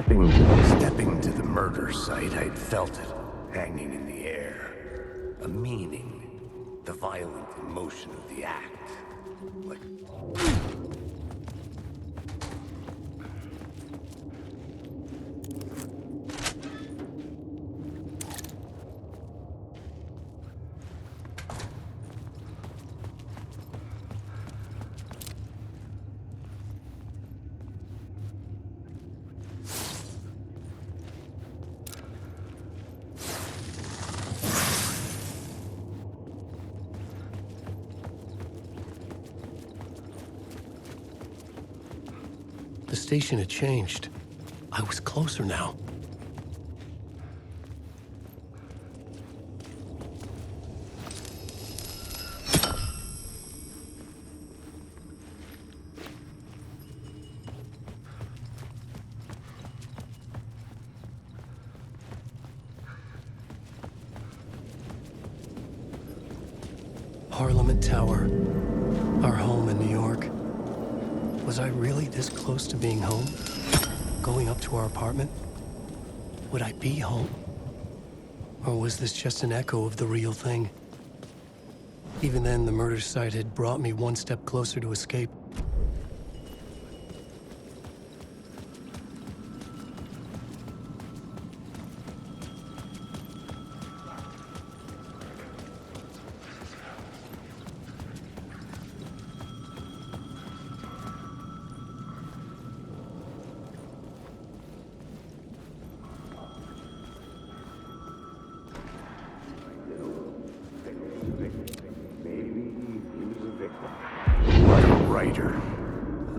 Stepping to the murder site, I'd felt it, hanging in the air. A meaning, the violent emotion of the act. Like... The station had changed. I was closer now. Parliament Tower, our home in New York. Was I really this close to being home? Going up to our apartment? Would I be home? Or was this just an echo of the real thing? Even then, the murder site had brought me one step closer to escape.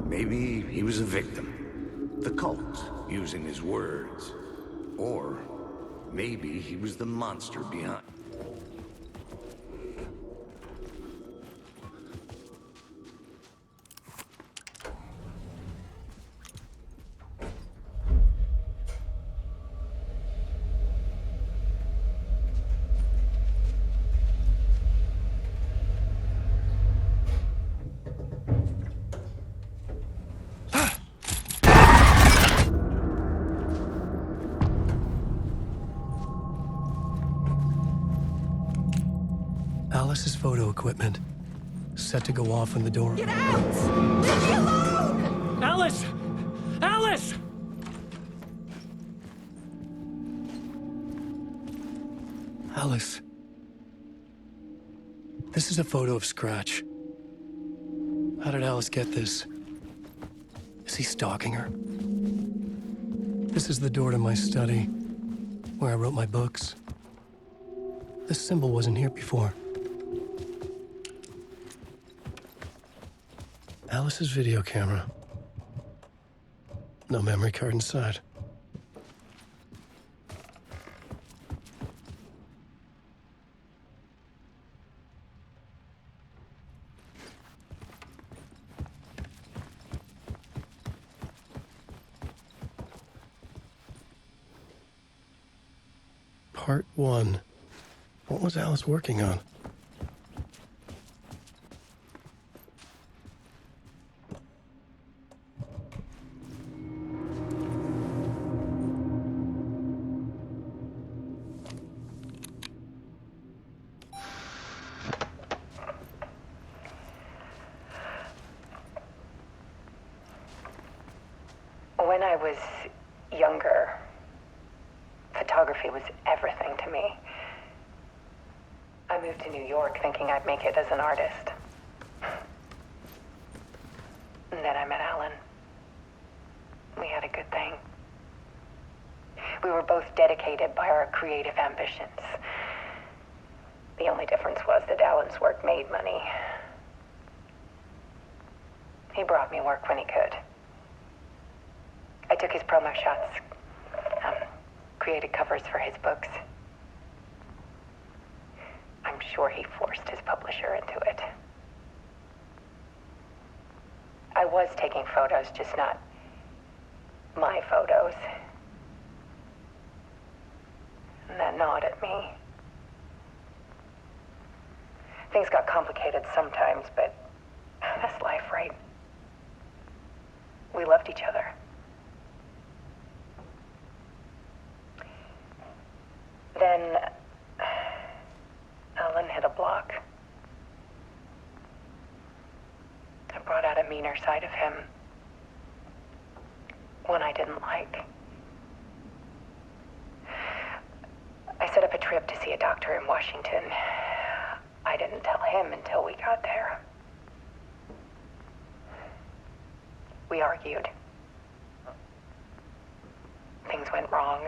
Maybe he was a victim. The cult, using his words. Or maybe he was the monster behind. Alice's photo equipment, set to go off when the door... Get out! Leave me alone! Alice! Alice! Alice. This is a photo of Scratch. How did Alice get this? Is he stalking her? This is the door to my study, where I wrote my books. This symbol wasn't here before. Alice's video camera. No memory card inside. Part 1. What was Alice working on? When I was younger, photography was everything to me. I moved to New York thinking I'd make it as an artist. And then I met Alan. We had a good thing. We were both dedicated by our creative ambitions. The only difference was that Alan's work made money. He brought me work when he could. I took his promo shots, created covers for his books. I'm sure he forced his publisher into it. I was taking photos, just not my photos. And that gnawed at me. Things got complicated sometimes, but that's life, right? We loved each other. meaner side of him. One I didn't like. I set up a trip to see a doctor in Washington. I didn't tell him until we got there. We argued. Things went wrong.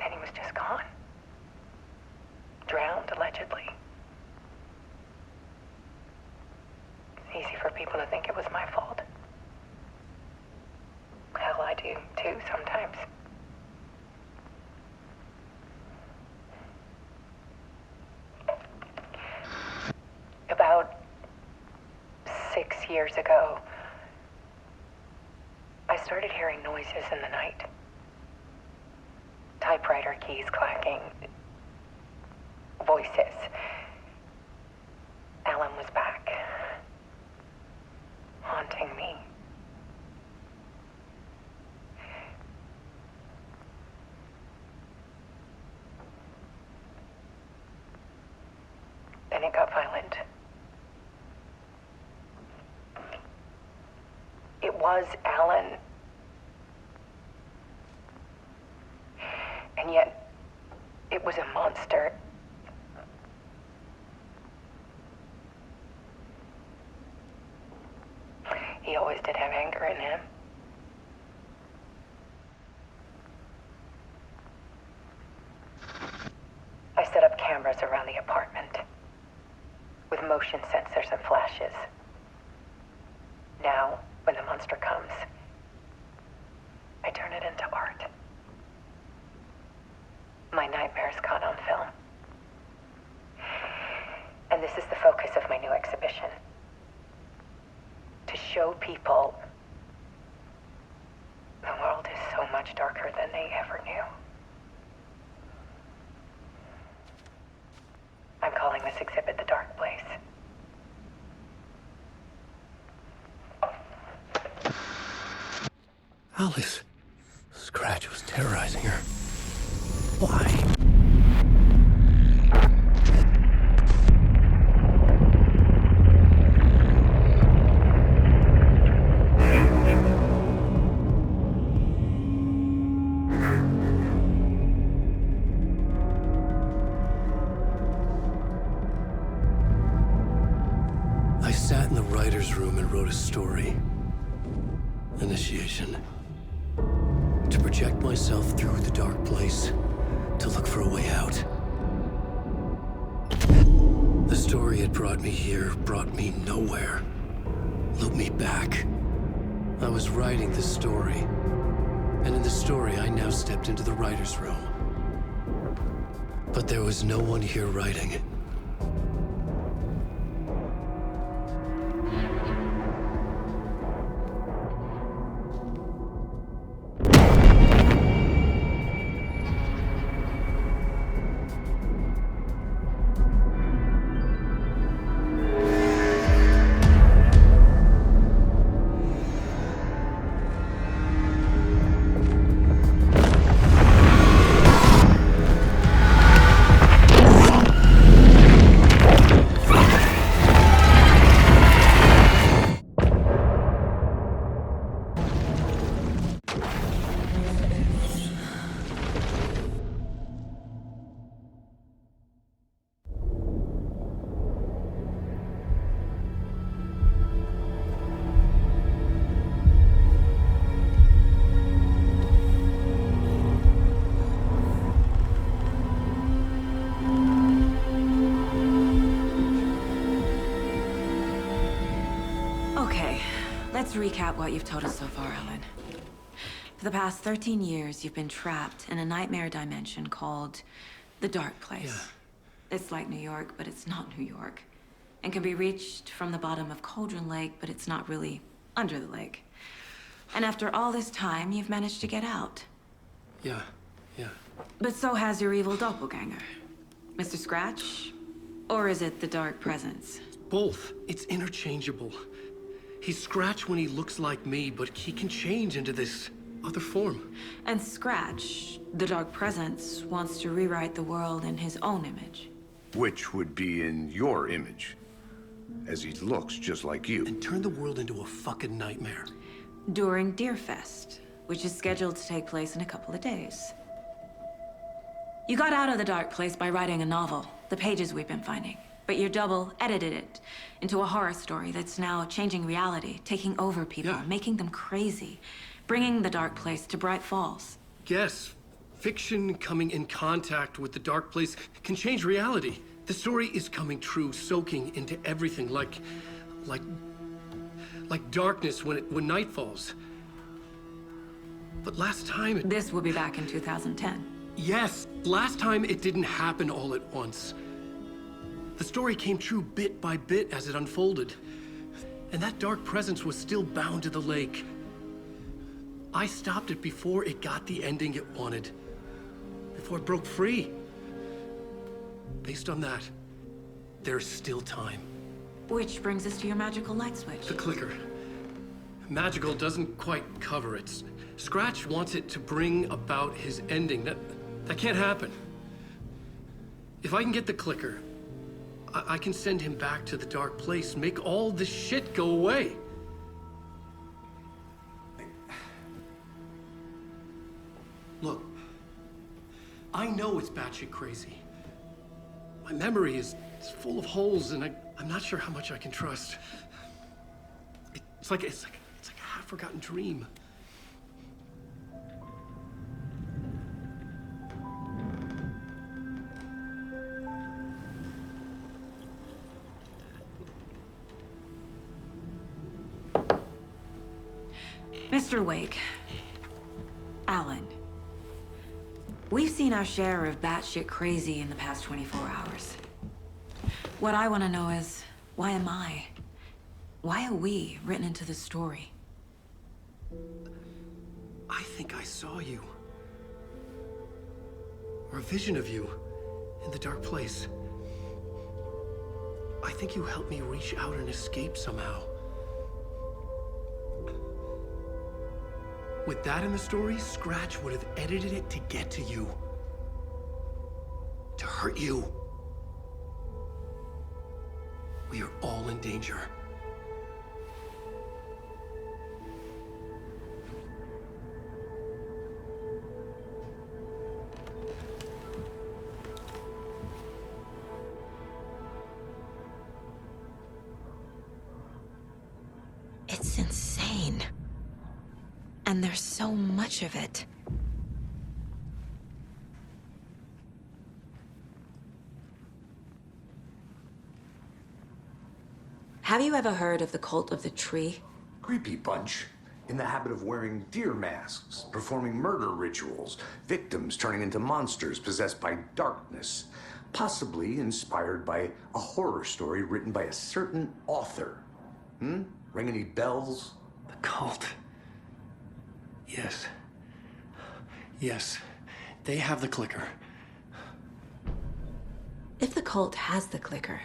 And he was just gone. Drowned, allegedly. It's easy for people to think it was my fault. Hell, I do, too, sometimes. About 6 years ago, I started hearing noises in the night. Typewriter keys clacking. Voices. Alan was back. Haunting me. Then it got violent. It was Alan. And yet, it was a monster. He always did have anger in him. I set up cameras around the apartment with motion sensors and flashes. Now, when the monster comes, I turn it into art. My nightmares caught on film. And this is the focus of my new exhibition. To show people the world is so much darker than they ever knew. I'm calling this exhibit The Dark Place. Alice. Scratch was terrorizing her. Why? I sat in the writer's room and wrote a story. Initiation. To project myself through the dark place, to look for a way out. The story had brought me here, brought me nowhere. Looped me back. I was writing the story. And in the story, I now stepped into the writer's room. But there was no one here writing. Let's recap what you've told us so far, Alan. For the past 13 years, you've been trapped in a nightmare dimension called the Dark Place. Yeah. It's like New York, but it's not New York. And can be reached from the bottom of Cauldron Lake, but it's not really under the lake. And after all this time, you've managed to get out. Yeah. But so has your evil doppelganger. Mr. Scratch? Or is it the Dark Presence? Both. It's interchangeable. He's Scratch when he looks like me, but he can change into this other form. And Scratch, the Dark Presence, wants to rewrite the world in his own image. Which would be in your image, as he looks just like you. And turn the world into a fucking nightmare. During Deerfest, which is scheduled to take place in a couple of days. You got out of the dark place by writing a novel, the pages we've been finding. But your double edited it into a horror story that's now changing reality, taking over people, Yeah. making them crazy, bringing the dark place to Bright Falls. Yes, fiction coming in contact with the dark place can change reality. The story is coming true, soaking into everything like darkness when night falls. But last time This will be back in 2010. yes, last time it didn't happen all at once. The story came true bit by bit as it unfolded. And that dark presence was still bound to the lake. I stopped it before it got the ending it wanted. Before it broke free. Based on that, there's still time. Which brings us to your magical light switch. The clicker. Magical doesn't quite cover it. Scratch wants it to bring about his ending. That can't happen. If I can get the clicker, I can send him back to the dark place, make all this shit go away. Look, I know it's batshit crazy. My memory is full of holes, and I'm not sure how much I can trust. It's like a half-forgotten dream. Mr. Wake, Alan, we've seen our share of batshit crazy in the past 24 hours. What I want to know is, why am I? Why are we written into the story? I think I saw you. Or a vision of you in the dark place. I think you helped me reach out and escape somehow. With that in the story, Scratch would have edited it to get to you. To hurt you. We are all in danger. It's insane. And there's so much of it. Have you ever heard of the cult of the tree? Creepy bunch. In the habit of wearing deer masks, performing murder rituals, victims turning into monsters possessed by darkness. Possibly inspired by a horror story written by a certain author. Ring any bells? The cult. Yes. Yes. They have the clicker. If the cult has the clicker,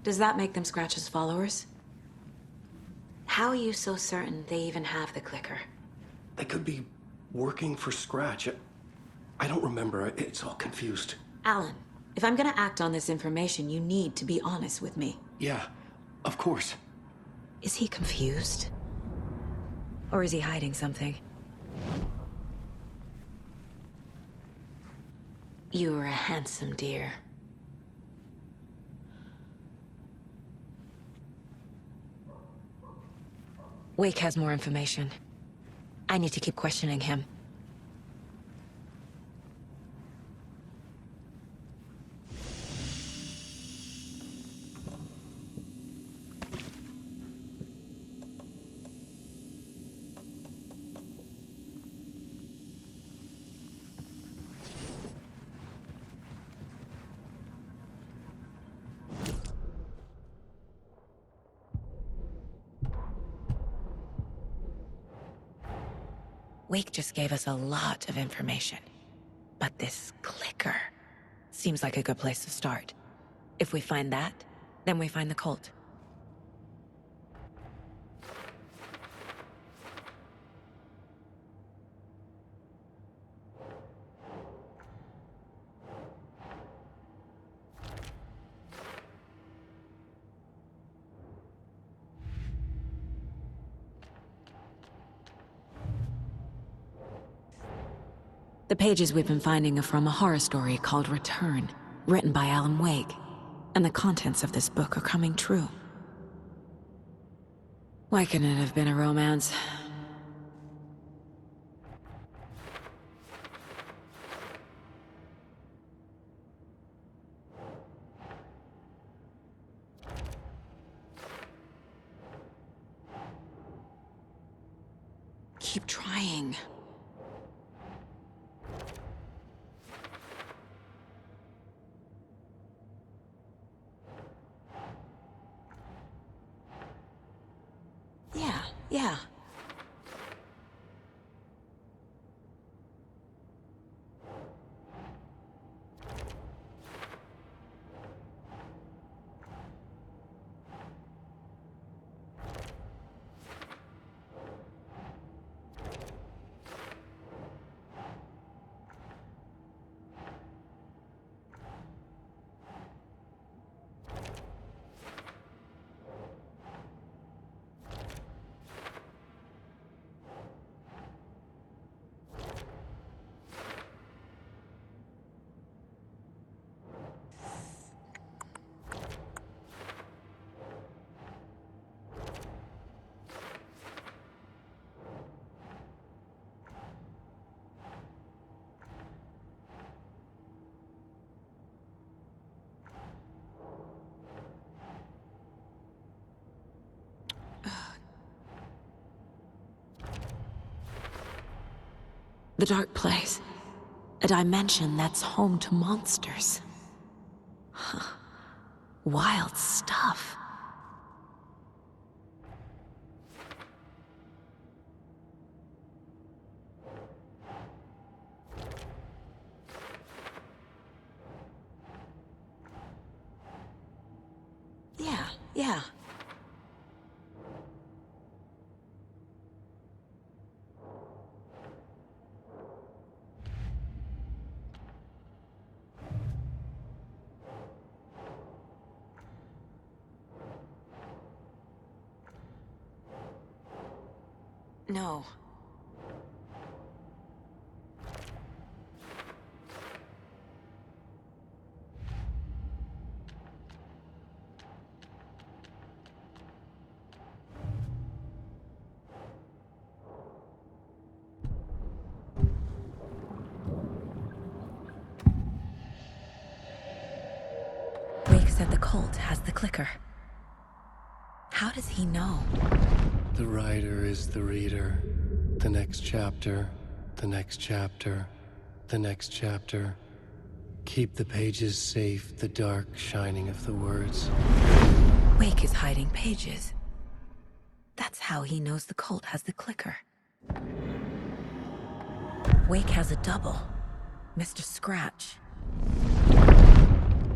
does that make them Scratch's followers? How are you so certain they even have the clicker? They could be working for Scratch. I don't remember. It's all confused. Alan, if I'm gonna act on this information, you need to be honest with me. Yeah, of course. Is he confused? Or is he hiding something? You are a handsome deer. Wake has more information. I need to keep questioning him. Wake just gave us a lot of information. But this clicker seems like a good place to start. If we find that, then we find the cult. The pages we've been finding are from a horror story called Return, written by Alan Wake. And the contents of this book are coming true. Why couldn't it have been a romance? Keep trying. Yeah. The dark place. A dimension that's home to monsters. Huh. Wild stuff. Yeah. No. Wake said the cult has the clicker. How does he know? The writer is the reader. The next chapter, the next chapter, the next chapter. Keep the pages safe, the dark shining of the words. Wake is hiding pages. That's how he knows the cult has the clicker. Wake has a double. Mr. Scratch.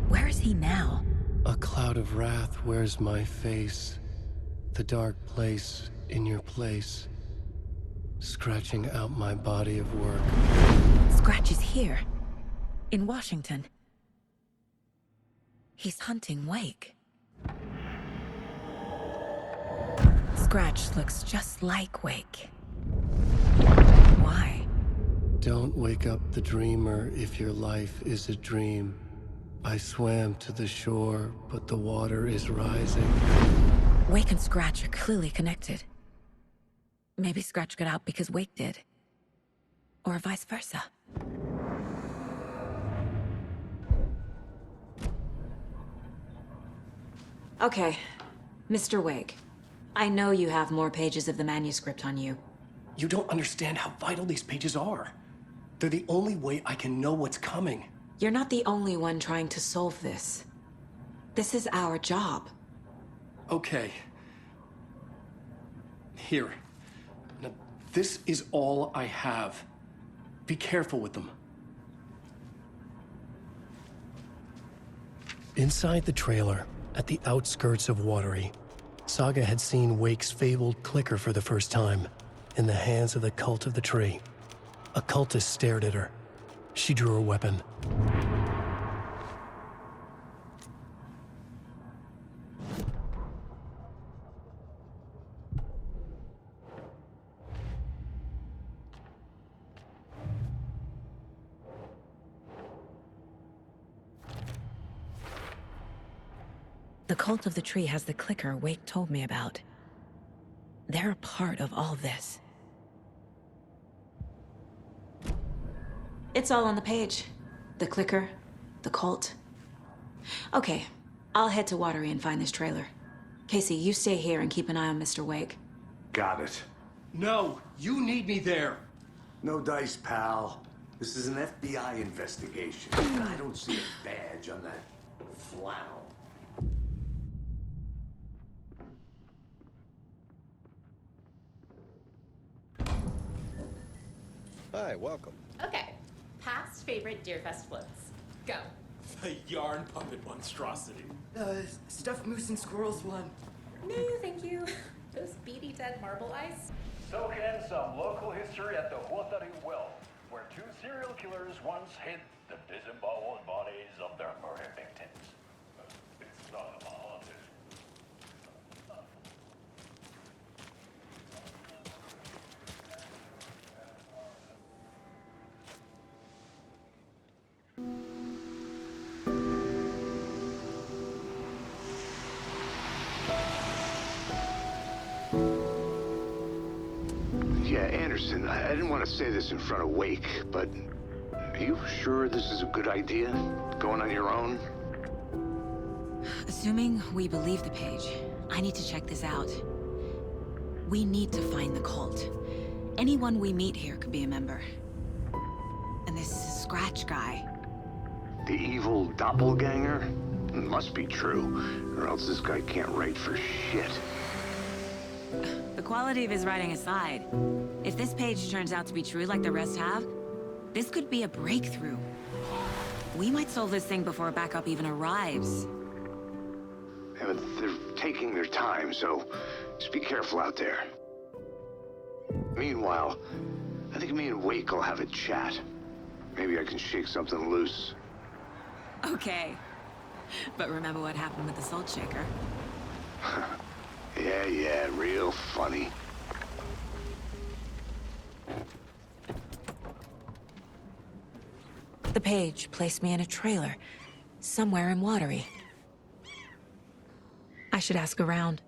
Where is he now? A cloud of wrath wears my face. The dark place in your place. Scratching out my body of work. Scratch is here. In Washington. He's hunting Wake. Scratch looks just like Wake. Why? Don't wake up the dreamer if your life is a dream. I swam to the shore, but the water is rising. Wake and Scratch are clearly connected. Maybe Scratch got out because Wake did. Or vice versa. Okay, Mr. Wake. I know you have more pages of the manuscript on you. You don't understand how vital these pages are. They're the only way I can know what's coming. You're not the only one trying to solve this. This is our job. Okay. Here. Now, this is all I have. Be careful with them. Inside the trailer, at the outskirts of Watery, Saga had seen Wake's fabled clicker for the first time, in the hands of the Cult of the Tree. A cultist stared at her. She drew her weapon. The cult of the tree has the clicker Wake told me about. They're a part of all this. It's all on the page. The clicker, the cult. Okay, I'll head to Watery and find this trailer. Casey, you stay here and keep an eye on Mr. Wake. Got it. No, you need me there. No dice, pal. This is an FBI investigation. I don't see a badge on that flannel. Hi, welcome. Okay. Past favorite Deerfest floats. Go. The yarn puppet monstrosity. Stuffed moose and squirrels one. No, thank you. Those beady dead marble eyes. Soak in some local history at the Watery Well, where two serial killers once hid the disemboweled bodies of their murder victims. It's not haunted. Yeah, Anderson, I didn't want to say this in front of Wake, but are you sure this is a good idea? Going on your own? Assuming we believe the page, I need to check this out. We need to find the cult. Anyone we meet here could be a member. And this Scratch guy. The evil doppelganger? It must be true, or else this guy can't write for shit. The quality of his writing aside, if this page turns out to be true like the rest have, this could be a breakthrough. We might solve this thing before backup even arrives. Yeah, but they're taking their time, so just be careful out there. Meanwhile, I think me and Wake will have a chat. Maybe I can shake something loose. Okay. But remember what happened with the salt shaker? Yeah, real funny. The page placed me in a trailer, somewhere in Watery. I should ask around.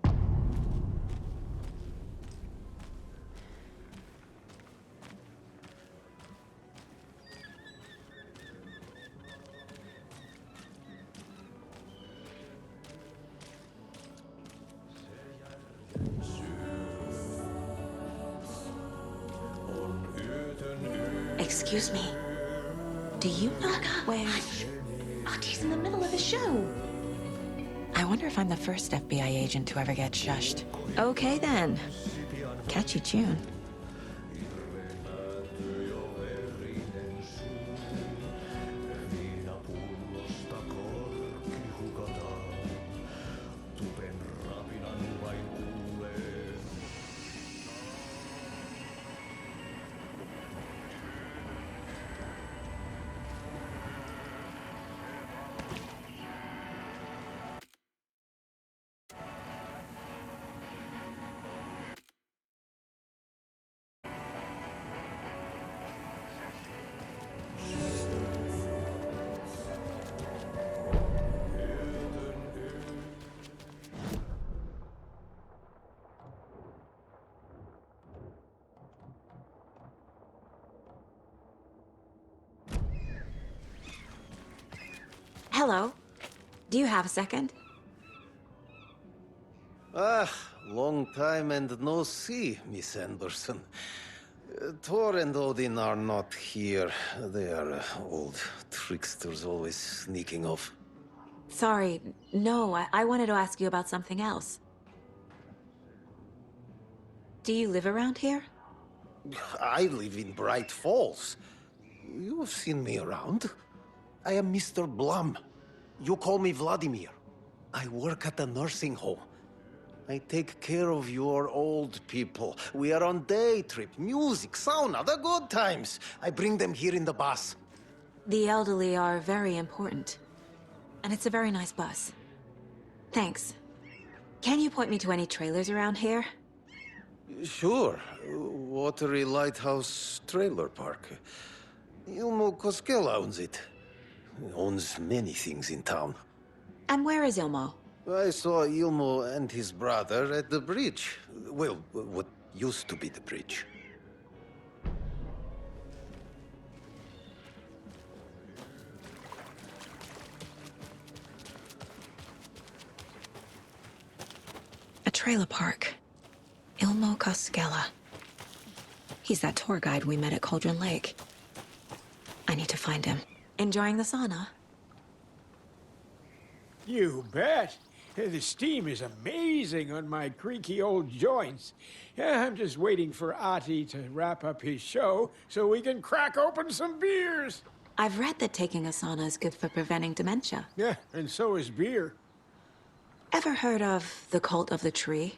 Excuse me. Do you know where... Augie's in the middle of a show. I wonder if I'm the first FBI agent to ever get shushed. Okay then. Catchy tune. Hello. Do you have a second? Ah, long time and no see, Miss Anderson. Thor and Odin are not here. They are old tricksters always sneaking off. Sorry. No, I wanted to ask you about something else. Do you live around here? I live in Bright Falls. You've seen me around. I am Mr. Blum. You call me Vladimir. I work at a nursing home. I take care of your old people. We are on day trip, music, sauna, the good times. I bring them here in the bus. The elderly are very important. And it's a very nice bus. Thanks. Can you point me to any trailers around here? Sure. Watery Lighthouse Trailer Park. Ilmo Koskela owns it. Owns many things in town. And where is Ilmo? I saw Ilmo and his brother at the bridge. Well, what used to be the bridge. A trailer park. Ilmo Koskela. He's that tour guide we met at Cauldron Lake. I need to find him. Enjoying the sauna? You bet. The steam is amazing on my creaky old joints. I'm just waiting for Ati to wrap up his show so we can crack open some beers. I've read that taking a sauna is good for preventing dementia. Yeah, and so is beer. Ever heard of the cult of the tree?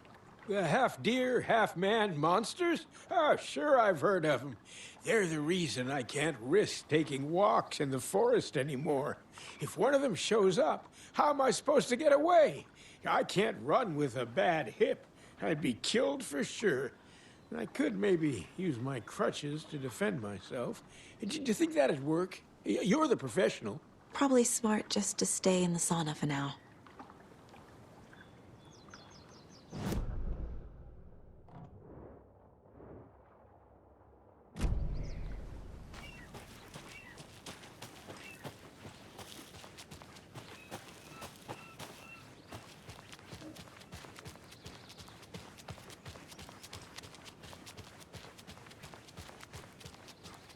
The half-deer, half-man monsters? Oh, sure I've heard of them. They're the reason I can't risk taking walks in the forest anymore. If one of them shows up, how am I supposed to get away? I can't run with a bad hip. I'd be killed for sure. I could maybe use my crutches to defend myself. Do you think that'd work? You're the professional. Probably smart just to stay in the sauna for now.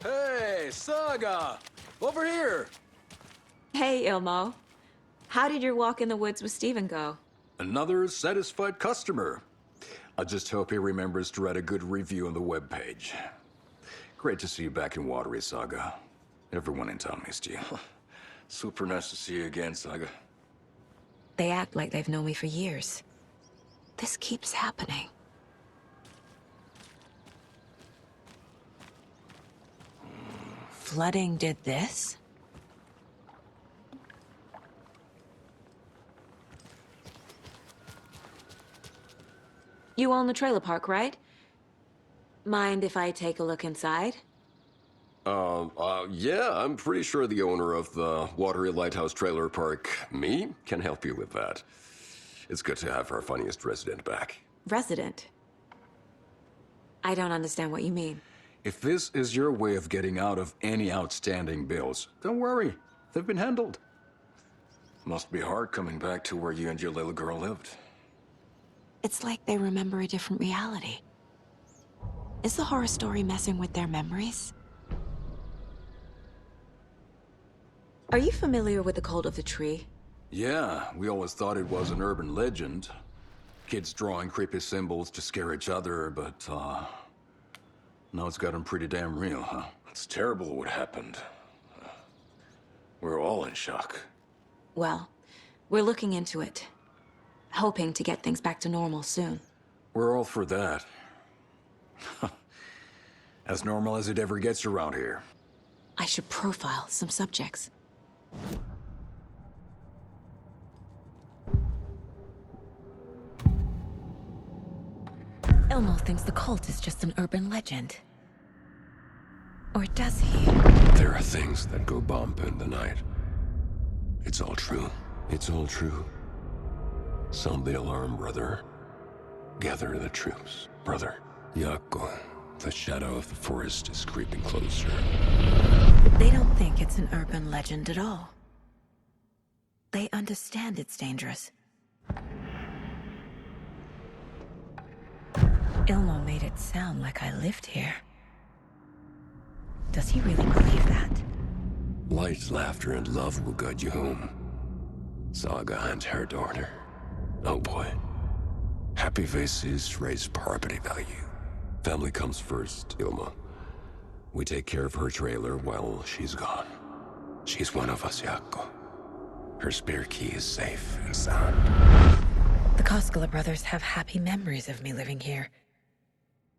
Hey, Saga! Over here! Hey, Ilmo. How did your walk in the woods with Steven go? Another satisfied customer. I just hope he remembers to write a good review on the webpage. Great to see you back in Watery, Saga. Everyone in town missed you. Super nice to see you again, Saga. They act like they've known me for years. This keeps happening. Flooding did this? You own the trailer park, right? Mind if I take a look inside? Yeah, I'm pretty sure the owner of the Watery Lighthouse Trailer Park, me, can help you with that. It's good to have our funniest resident back. Resident? I don't understand what you mean. If this is your way of getting out of any outstanding bills, don't worry. They've been handled. Must be hard coming back to where you and your little girl lived. It's like they remember a different reality. Is the horror story messing with their memories? Are you familiar with the cult of the tree? Yeah, we always thought it was an urban legend. Kids drawing creepy symbols to scare each other, but, now it's gotten pretty damn real, huh? It's terrible what happened. We're all in shock. Well, we're looking into it. Hoping to get things back to normal soon. We're all for that. As normal as it ever gets around here. I should profile some subjects. Elmo thinks the cult is just an urban legend. Or does he? There are things that go bump in the night. It's all true. It's all true. Sound the alarm, brother. Gather the troops, brother. Yako, the shadow of the forest is creeping closer. They don't think it's an urban legend at all. They understand it's dangerous. Ilmo made it sound like I lived here. Does he really believe that? Light, laughter, and love will guide you home. Saga and her daughter. Oh boy. Happy faces raise property value. Family comes first, Ilma. We take care of her trailer while she's gone. She's one of us, Yako. Her spare key is safe and sound. The Koskela brothers have happy memories of me living here.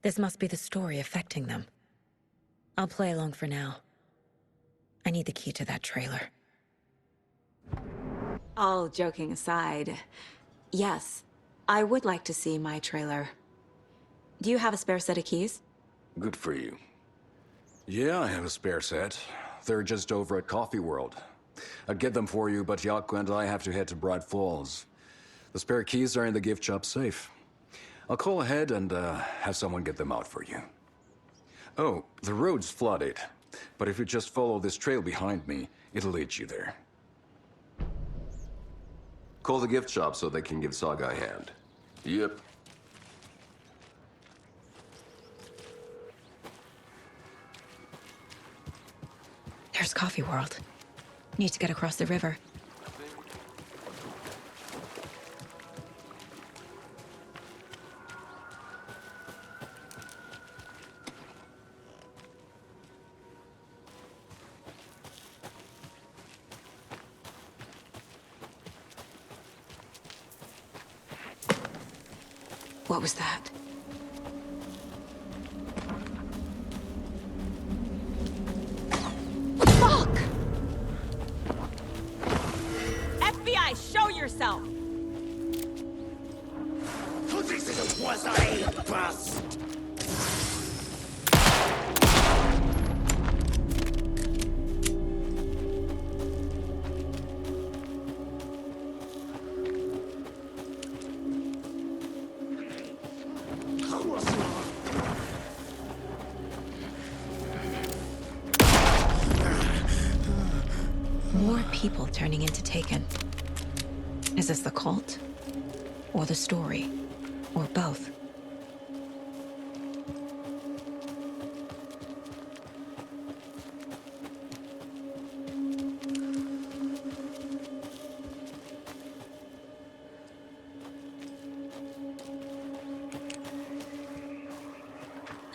This must be the story affecting them. I'll play along for now. I need the key to that trailer. All joking aside, yes, I would like to see my trailer. Do you have a spare set of keys? Good for you. Yeah, I have a spare set. They're just over at Coffee World. I'd get them for you, but Yako and I have to head to Bright Falls. The spare keys are in the gift shop safe. I'll call ahead and have someone get them out for you. Oh, the road's flooded, but if you just follow this trail behind me, it'll lead you there. Call the gift shop so they can give Saga a hand. Yep. There's Coffee World. Need to get across the river. What was that? Fuck! FBI, show yourself! This was a bust! More people turning into Taken. Is this the cult? Or the story? Or both?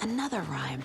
Another rhyme.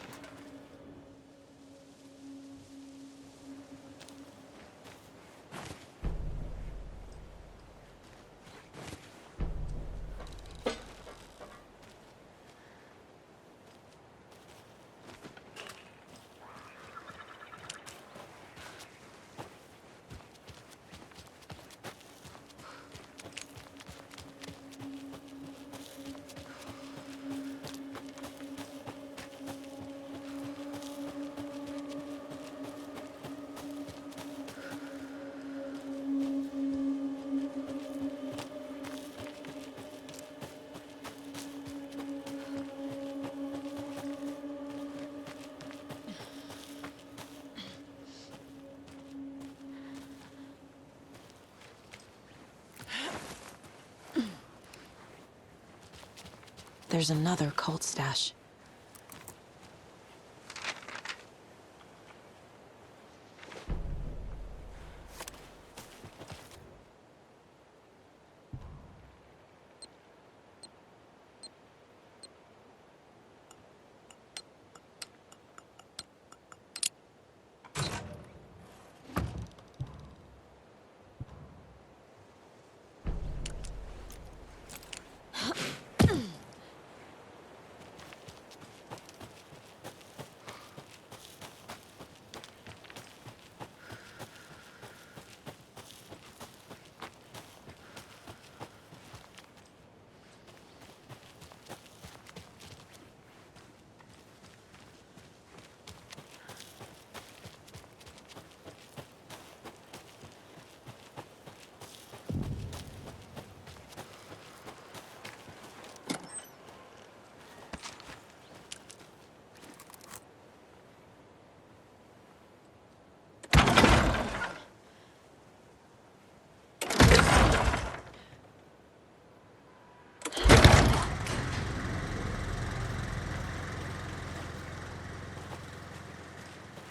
There's another cult stash.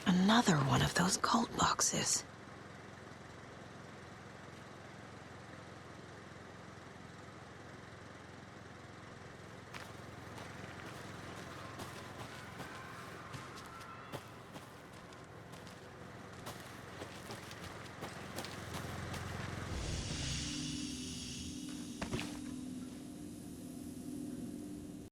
Another one of those cult boxes.